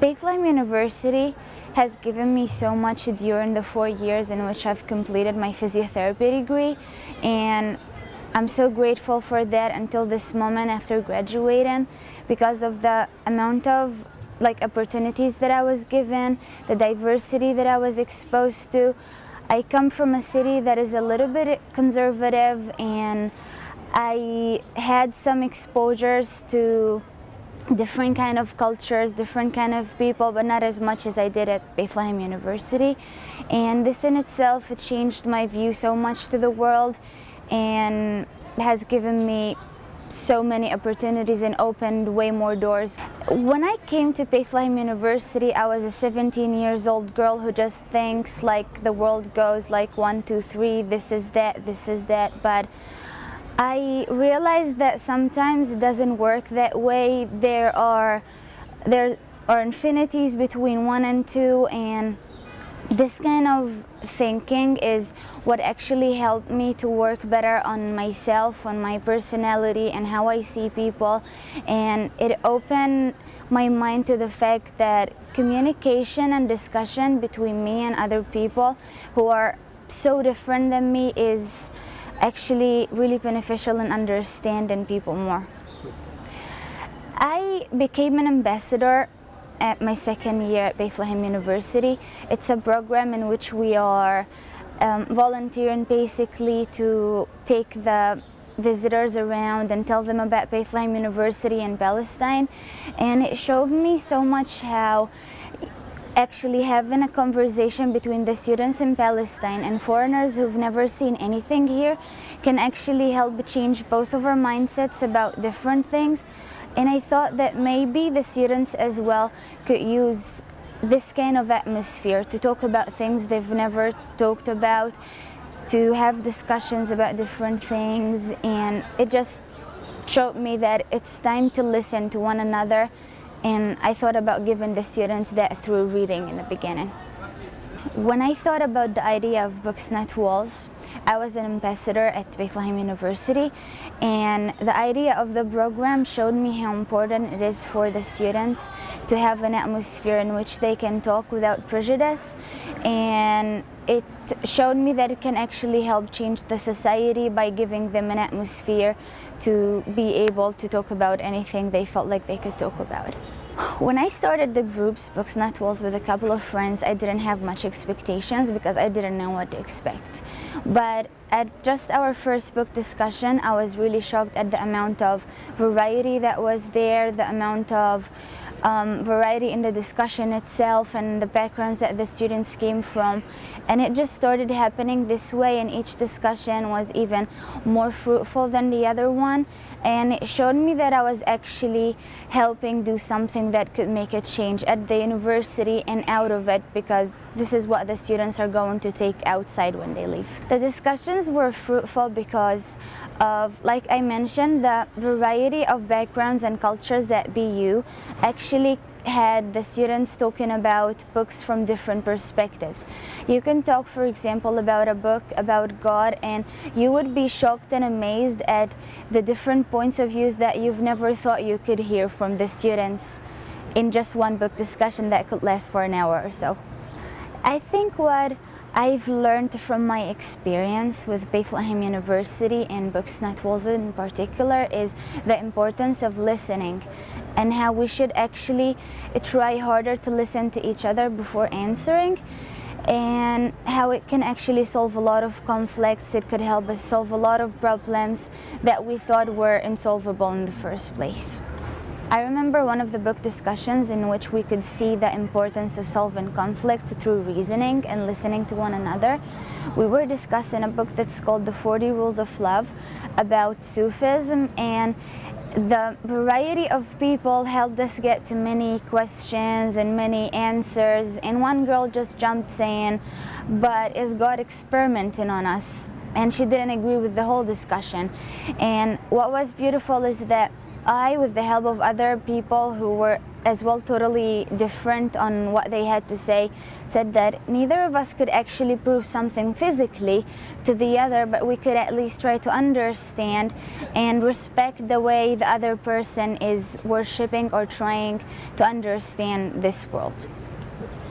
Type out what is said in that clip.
Bethlehem University has given me so much during the 4 years in which I've completed my physiotherapy degree, and I'm so grateful for that until this moment after graduating, because of the amount of opportunities that I was given, the diversity that I was exposed to. I come from a city that is a little bit conservative, and I had some exposures to different kind of cultures, different kind of people, but not as much as I did at Bethlehem University. And this in itself, it changed my view so much to the world and has given me so many opportunities and opened way more doors. When I came to Bethlehem University, I was a 17 years old girl who just thinks like the world goes like 1, 2, 3, this is that, this is that. But I realized that sometimes it doesn't work that way. There are infinities between 1 and 2, and this kind of thinking is what actually helped me to work better on myself, on my personality, and how I see people. And it opened my mind to the fact that communication and discussion between me and other people who are so different than me is actually really beneficial in understanding people more. I became an ambassador at my second year at Bethlehem University. It's a program in which we are volunteering basically to take the visitors around and tell them about Bethlehem University in Palestine. And it showed me so much how actually having a conversation between the students in Palestine and foreigners who've never seen anything here can actually help change both of our mindsets about different things. And I thought that maybe the students as well could use this kind of atmosphere to talk about things they've never talked about, to have discussions about different things. And it just showed me that it's time to listen to one another. And I thought about giving the students that through reading in the beginning. When I thought about the idea of Books Not Walls, I was an ambassador at Bethlehem University, and the idea of the program showed me how important it is for the students to have an atmosphere in which they can talk without prejudice, and it showed me that it can actually help change the society by giving them an atmosphere to be able to talk about anything they felt like they could talk about. When I started the groups, Books Not Walls, with a couple of friends, I didn't have much expectations because I didn't know what to expect. But at just our first book discussion, I was really shocked at the amount of variety that was there, the amount of variety in the discussion itself and the backgrounds that the students came from. And it just started happening this way, and each discussion was even more fruitful than the other one. And it showed me that I was actually helping do something that could make a change at the university and out of it, because this is what the students are going to take outside when they leave. The discussions were fruitful because of, like I mentioned, the variety of backgrounds and cultures at BU actually had the students talking about books from different perspectives. You can talk, for example, about a book about God, and you would be shocked and amazed at the different points of views that you've never thought you could hear from the students in just one book discussion that could last for an hour or so. I think what I've learned from my experience with Bethlehem University and Books Not Walls in particular is the importance of listening, and how we should actually try harder to listen to each other before answering, and how it can actually solve a lot of conflicts. It could help us solve a lot of problems that we thought were insolvable in the first place. I remember one of the book discussions in which we could see the importance of solving conflicts through reasoning and listening to one another. We were discussing a book that's called The 40 Rules of Love about Sufism, and the variety of people helped us get to many questions and many answers. And one girl just jumped saying, "But is God experimenting on us?" And she didn't agree with the whole discussion. And what was beautiful is that I, with the help of other people who were as well totally different on what they had to say, said that neither of us could actually prove something physically to the other, but we could at least try to understand and respect the way the other person is worshiping or trying to understand this world.